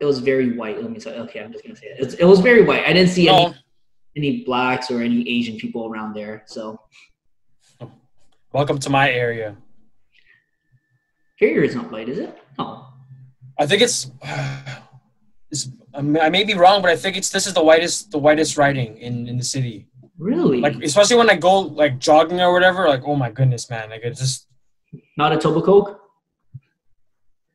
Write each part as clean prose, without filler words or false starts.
it was very white. Let me say, okay, I'm just gonna say it. It was very white. I didn't see any blacks or any Asian people around there. So, welcome to my area. your area is not white, is it? No. I think it's I may be wrong, but I think this is the whitest riding in the city. Really? Like, especially when I go like jogging or whatever. Like, oh my goodness, man! Like, it's just not a Tobacoke.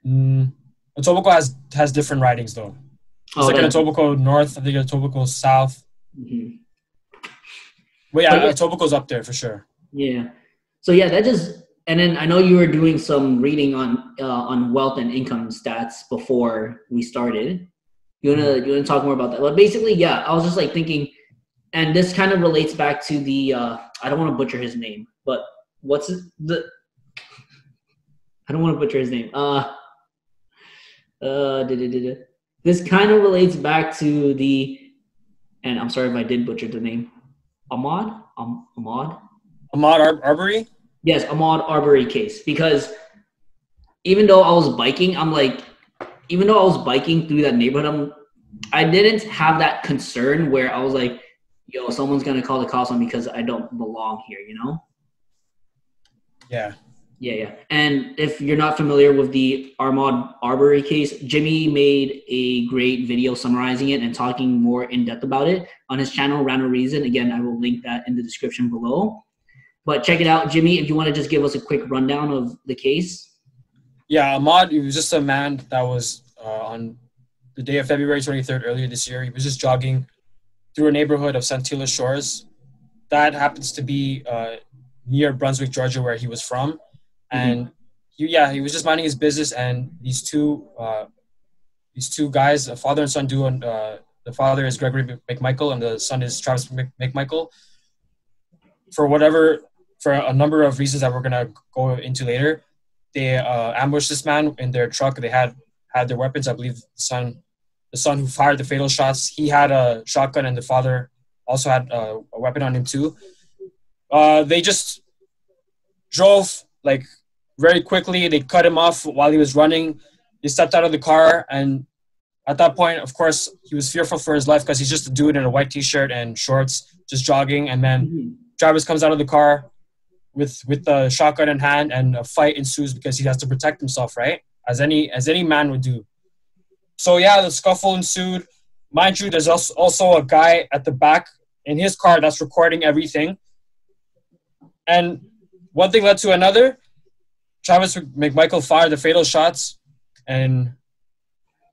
Etobicoke has different ridings though. It's like an Etobicoke North. I think Etobicoke South. Mm-hmm. But yeah, Etobicoke's up there for sure. Yeah. So yeah, that just. And then I know you were doing some reading on wealth and income stats before we started. You wanna talk more about that? But basically, yeah, I was just like thinking, and this kind of relates back to the I don't want to butcher his name, but what's the? I don't want to butcher his name. This kind of relates back to the, and I'm sorry if I did butcher the name, Ahmaud Arbery. Yes, Ahmaud Arbery case, because even though I was biking through that neighborhood, I didn't have that concern where I was like, yo, someone's going to call the cops on me because I don't belong here, you know? Yeah. Yeah. And if you're not familiar with the Ahmaud Arbery case, Jimmy made a great video summarizing it and talking more in depth about it on his channel, RANT Reason. Again, I will link that in the description below. But check it out, Jimmy, if you want to just give us a quick rundown of the case. Yeah, Ahmaud, he was just a man that was on the day of February 23rd earlier this year. He was just jogging through a neighborhood of Santilla Shores. That happens to be near Brunswick, Georgia, where he was from. And he was just minding his business, and these two guys, a father and son duo, and the father is Gregory McMichael and the son is Travis McMichael. For a number of reasons that we're gonna go into later, they ambushed this man in their truck. They had their weapons. I believe the son who fired the fatal shots, he had a shotgun, and the father also had a weapon on him too. They just drove like very quickly. They cut him off while he was running. They stepped out of the car, and at that point, of course, he was fearful for his life because he's just a dude in a white t-shirt and shorts, just jogging. And then Travis comes out of the car with the shotgun in hand, and a fight ensues because he has to protect himself, right? As any man would do. So yeah, the scuffle ensued. Mind you, there's also a guy at the back in his car that's recording everything. And one thing led to another. Travis McMichael fired the fatal shots, and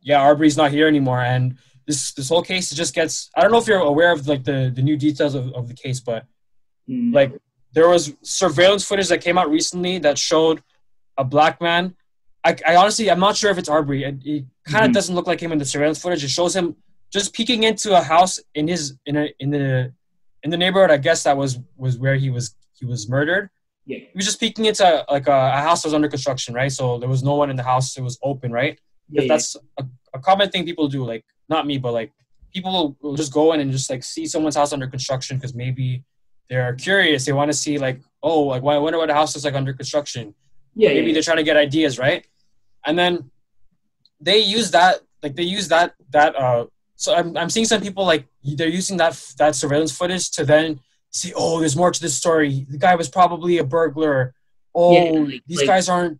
yeah, Arbery's not here anymore. And this whole case, it just gets. I don't know if you're aware of like the new details of the case, but like there was surveillance footage that came out recently that showed a black man. I honestly, I'm not sure if it's Arbery. It kind of doesn't look like him in the surveillance footage. It shows him just peeking into a house in the neighborhood. I guess that was where he was murdered. Yeah. He was just peeking into like a house that was under construction, right? So there was no one in the house. It was open, right? Yeah, that's a common thing people do. Like, not me, but like people will just go in and just like see someone's house under construction because maybe they're curious. They want to see like, oh, like I wonder what a house is like under construction. Yeah. Maybe they're trying to get ideas, right? And then they use that. So I'm seeing some people like they're using that surveillance footage to then see, oh, there's more to this story. The guy was probably a burglar. Oh, these guys aren't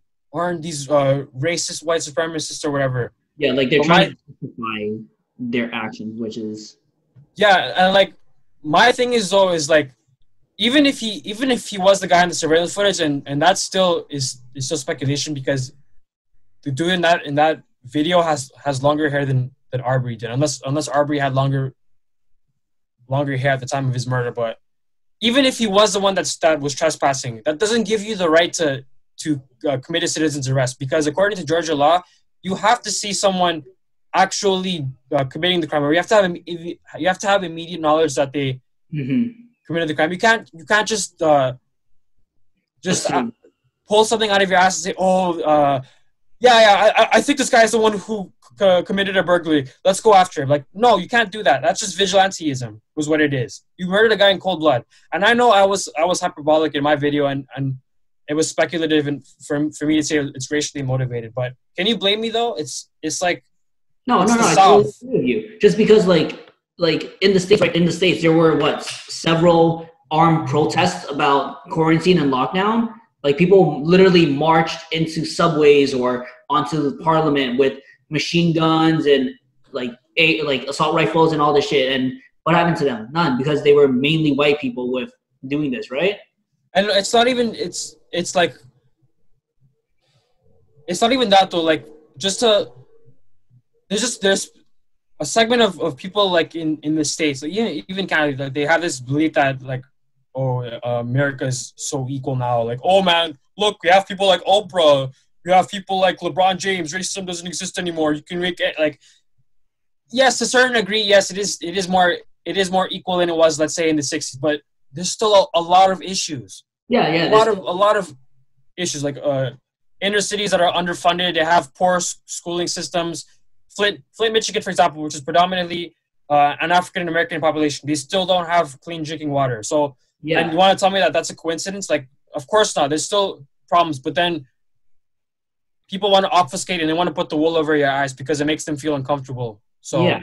these racist white supremacists or whatever. Yeah, like they're trying to justify their actions, which is. Yeah, and like my thing is though is like even if he was the guy in the surveillance footage, and that still is still speculation because the dude in that video has longer hair than Arbery did, unless Arbery had longer hair at the time of his murder. But even if he was the one that was trespassing, that doesn't give you the right to commit a citizen's arrest, because according to Georgia law, you have to see someone actually committing the crime, or you have to have immediate knowledge that they committed the crime. You can't just pull something out of your ass and say, oh, I think this guy is the one who committed a burglary. Let's go after him. Like, no, you can't do that. That's just vigilanteism, was what it is. You murdered a guy in cold blood. And I know I was hyperbolic in my video, and it was speculative, and for me to say it's racially motivated. But can you blame me though? It's like No, It's no, the no. I totally South. agree with you. Just because, like in the states, right? In the states, there were what several armed protests about quarantine and lockdown. Like people literally marched into subways or onto the parliament with machine guns and like assault rifles and all this shit. And what happened to them? None, because they were mainly white people with doing this, right? And it's not even like it's not even that though. Like just to there's a segment of people like in the States, like even Canada, like, they have this belief that like, oh, America is so equal now. Like, oh man, look, we have people like Oprah, we have people like LeBron James. Racism doesn't exist anymore. You can make it like, yes, to a certain degree, yes, it is more equal than it was, let's say, in the '60s. But there's still a lot of issues. Yeah, yeah. A lot of issues like inner cities that are underfunded. They have poor schooling systems. Flint, Michigan, for example, which is predominantly an African American population, they still don't have clean drinking water. So, Yeah. and you want to tell me that that's a coincidence? Like, of course not. There's still problems, but then people want to obfuscate and they want to put the wool over your eyes because it makes them feel uncomfortable. So, yeah.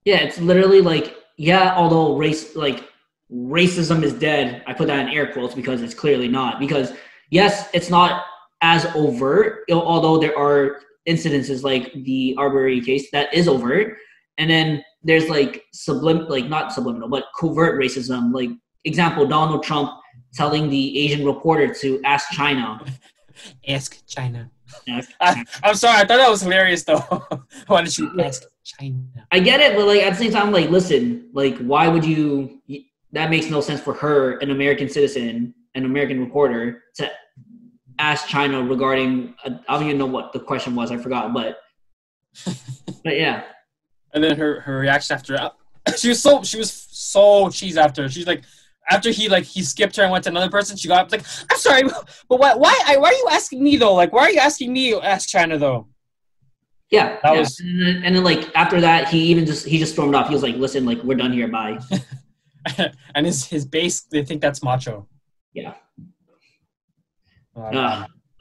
It's literally like, yeah. Although racism is dead, I put that in air quotes because it's clearly not. Because yes, it's not as overt, although there are incidences like the Arbery case that is overt, and then there's like not subliminal, but covert racism. Like example, Donald Trump telling the Asian reporter to ask China. Ask China. Ask China. I'm sorry, I thought that was hilarious though. Why did you ask China? I get it, but like at the same time, like listen, like why would you? That makes no sense for her, an American citizen, an American reporter, to asked China regarding I don't even know what the question was, I forgot, but yeah. And then her reaction after she was so cheesed after. She's like, after he skipped her and went to another person, she got up like, I'm sorry, but why are you asking me though? Like, why are you asking me? Ask China though. Yeah, was, and then like after that, he just stormed off. He was like, listen, like we're done here, bye. And his base, they think that's macho. Yeah.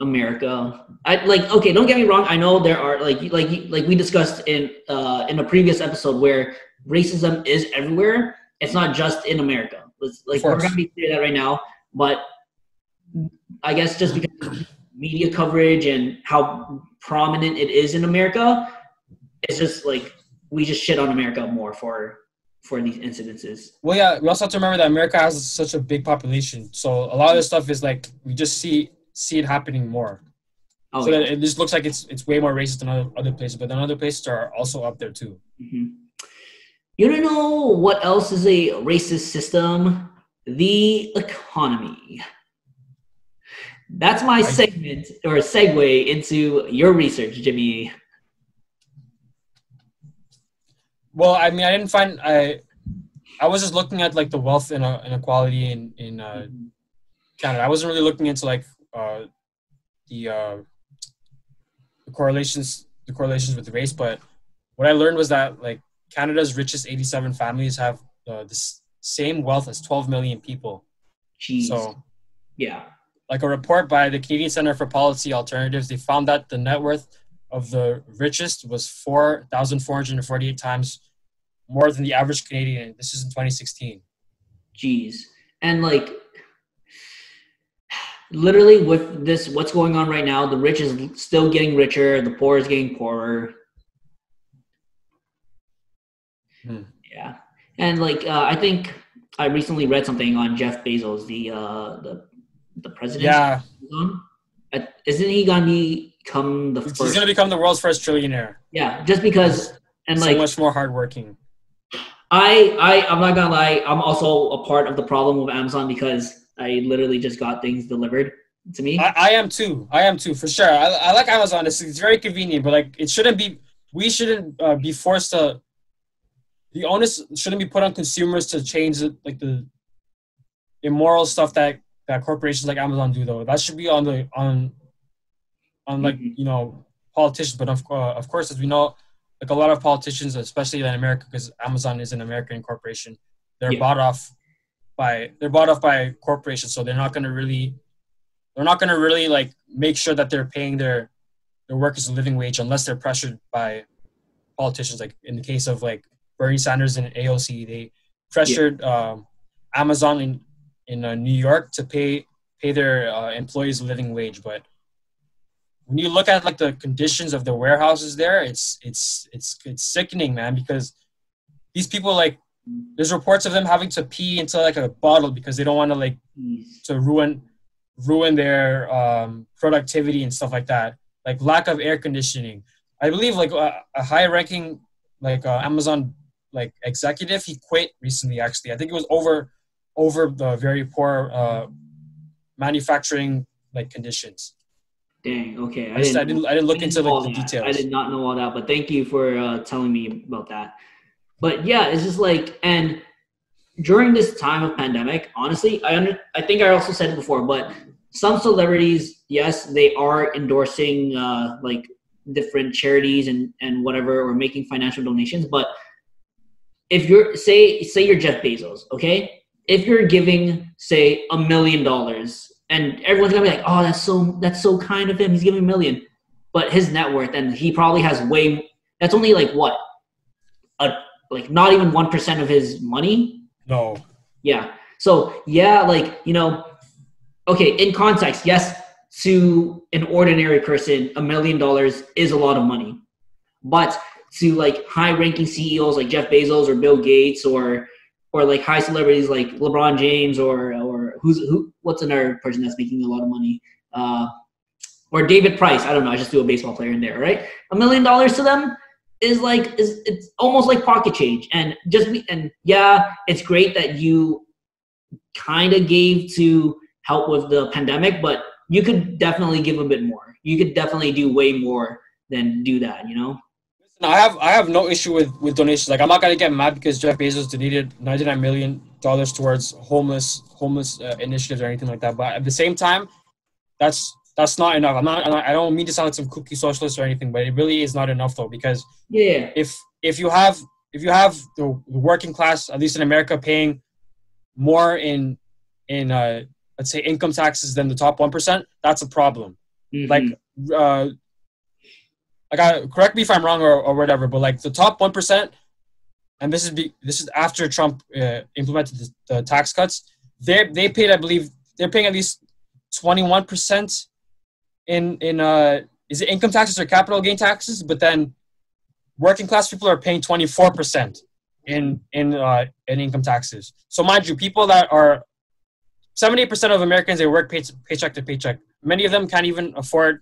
America. Okay, don't get me wrong. I know there are like we discussed in a previous episode where racism is everywhere. It's not just in America. We're gonna be clear that right now. But I guess just because of media coverage and how prominent it is in America, it's just like we just shit on America more for these incidences. Well, yeah, we also have to remember that America has such a big population, so a lot of this stuff is like we just see it happening more. So that it just looks like it's way more racist than other places, but then other places are also up there too. Mm-hmm. You don't know what else is a racist system? The economy. That's my segment or segue into your research, Jimmy. Well, I mean, I didn't find I was just looking at like the wealth inequality in Canada. I wasn't really looking into like the correlations with race, but what I learned was that like Canada's richest 87 families have the same wealth as 12 million people. Jeez. So, yeah. Like a report by the Canadian Centre for Policy Alternatives, they found that the net worth of the richest was 4,448 times more than the average Canadian. This is in 2016. Jeez. And like literally with this, what's going on right now, the rich is still getting richer, the poor is getting poorer. Yeah. And like I think I recently read something on Jeff Bezos, the president. Yeah. Isn't he gonna become the first? He's gonna become the world's first trillionaire. Yeah, just because and so like much more hardworking. I'm not gonna lie, I'm also a part of the problem with Amazon because I literally just got things delivered to me. I am too, for sure. I like Amazon. It's very convenient, but like it shouldn't be. We shouldn't be forced to. The onus shouldn't be put on consumers to change the immoral stuff that corporations like Amazon do. Though that should be on like politicians. But of course, as we know, like a lot of politicians, especially in America, because Amazon is an American corporation, they're bought off by corporations, so they're not going to really like make sure that they're paying their workers a living wage unless they're pressured by politicians. Like in the case of like Bernie Sanders and AOC, they pressured Amazon in New York to pay their employees a living wage. But when you look at like the conditions of the warehouses there, it's sickening, man, because these people, like, there's reports of them having to pee into like a bottle because they don't want to like to ruin their productivity and stuff like that. Like lack of air conditioning. I believe like a high ranking like Amazon like executive, he quit recently. Actually, I think it was over the very poor manufacturing like conditions. Dang. Okay. I didn't look into like the details. I did not know all that, but thank you for telling me about that. But yeah, it's just like, and during this time of pandemic, honestly, I think I also said it before, but some celebrities, yes, they are endorsing like different charities and whatever, or making financial donations. But if you're say you're Jeff Bezos, okay, if you're giving say $1 million, and everyone's gonna be like, oh, that's so kind of him, he's giving $1 million, but his net worth, and he probably has that's only like what, like not even 1% of his money. No. Yeah. So yeah, like, you know, okay, in context, yes, to an ordinary person, $1 million is a lot of money. But to like high-ranking CEOs like Jeff Bezos or Bill Gates or like high celebrities like LeBron James or what's another person that's making a lot of money? Or David Price. I don't know. I just do a baseball player in there, right? $1 million to them is it's almost like pocket change. And yeah, it's great that you kind of gave to help with the pandemic, but you could definitely give a bit more. You could definitely do way more than do that, you know? I have no issue with donations. Like, I'm not gonna get mad because Jeff Bezos donated $99 million towards homeless initiatives or anything like that. But at the same time, that's not enough. I don't mean to sound like some kooky socialist or anything, but it really is not enough though, because if you have the working class, at least in America, paying more in let's say income taxes than the top 1%, that's a problem. Mm-hmm. Correct me if I'm wrong or whatever, but like the top 1%, and this is after Trump implemented the tax cuts, they paid, I believe, they're paying at least 21% in is it income taxes or capital gain taxes? But then working class people are paying 24% in income taxes. So mind you, people that are 78% of Americans, they work paycheck to paycheck. Many of them can't even afford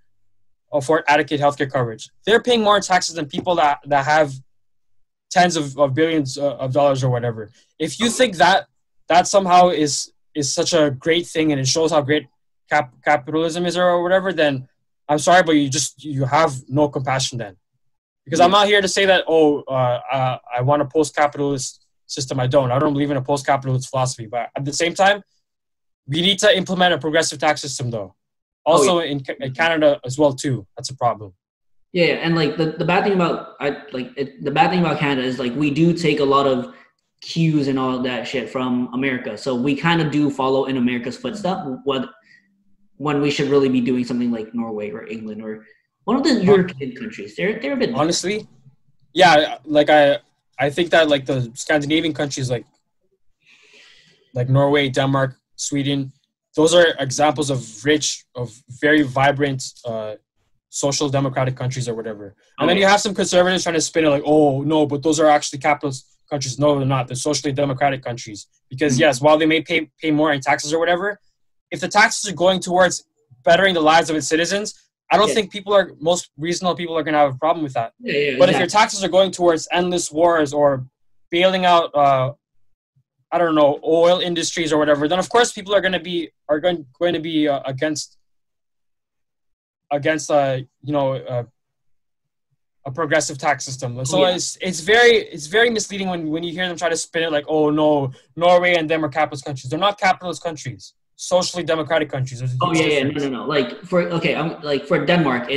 adequate healthcare coverage. They're paying more in taxes than people that have tens of billions of dollars or whatever. If you think that somehow is such a great thing and it shows how great capitalism is or whatever, then I'm sorry, but you have no compassion then. Because I'm not here to say that, I want a post-capitalist system. I don't believe in a post-capitalist philosophy. But at the same time, we need to implement a progressive tax system though. Also in Canada as well too. That's a problem. Yeah, and like the bad thing about the bad thing about Canada is like we do take a lot of cues and all of that shit from America. So we kind of do follow in America's footsteps when we should really be doing something like Norway or England or one of the European countries. They're a bit honestly, yeah. Like I think that like the Scandinavian countries like Norway, Denmark, Sweden, those are examples of very vibrant social democratic countries or whatever. And then you have some conservatives trying to spin it like, oh, no, but those are actually capitalist countries. No, they're not. They're socially democratic countries. Because, yes, while they may pay more in taxes or whatever, if the taxes are going towards bettering the lives of its citizens, I don't think most reasonable people are going to have a problem with that. But if your taxes are going towards endless wars or bailing out I don't know, oil industries or whatever, then of course people are going to be against a progressive tax system. So it's very misleading when you hear them try to spin it like, oh no, Norway and them are capitalist countries. They're not capitalist countries. Socially democratic countries. No. Like for Denmark,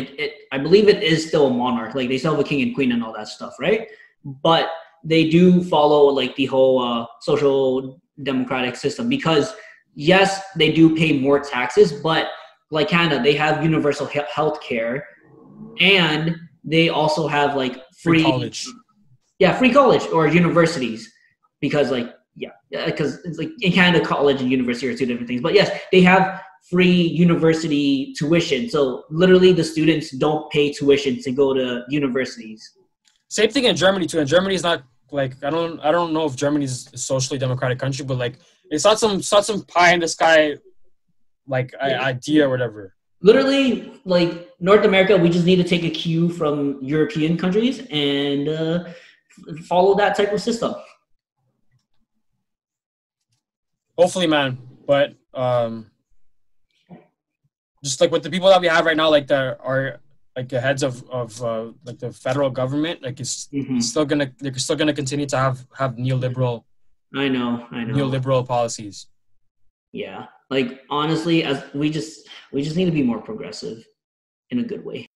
I believe it is still a monarch. Like they still have a king and queen and all that stuff, right? But they do follow like the whole social democratic system because yes, they do pay more taxes, but like Canada, they have universal health care and they also have like Free college. Yeah, free college or universities, because because it's like in Canada, college and university are two different things. But yes, they have free university tuition. So literally, the students don't pay tuition to go to universities. Same thing in Germany too. And Germany is not like I don't know if Germany is a socially democratic country, but like it's not some pie in the sky idea or whatever. Literally, like North America, we just need to take a cue from European countries and follow that type of system. Hopefully, man. But just like with the people that we have right now, like the heads of like the federal government, like they're still gonna continue to have neoliberal. I know. Neoliberal policies. Yeah, like honestly, as we just need to be more progressive in a good way.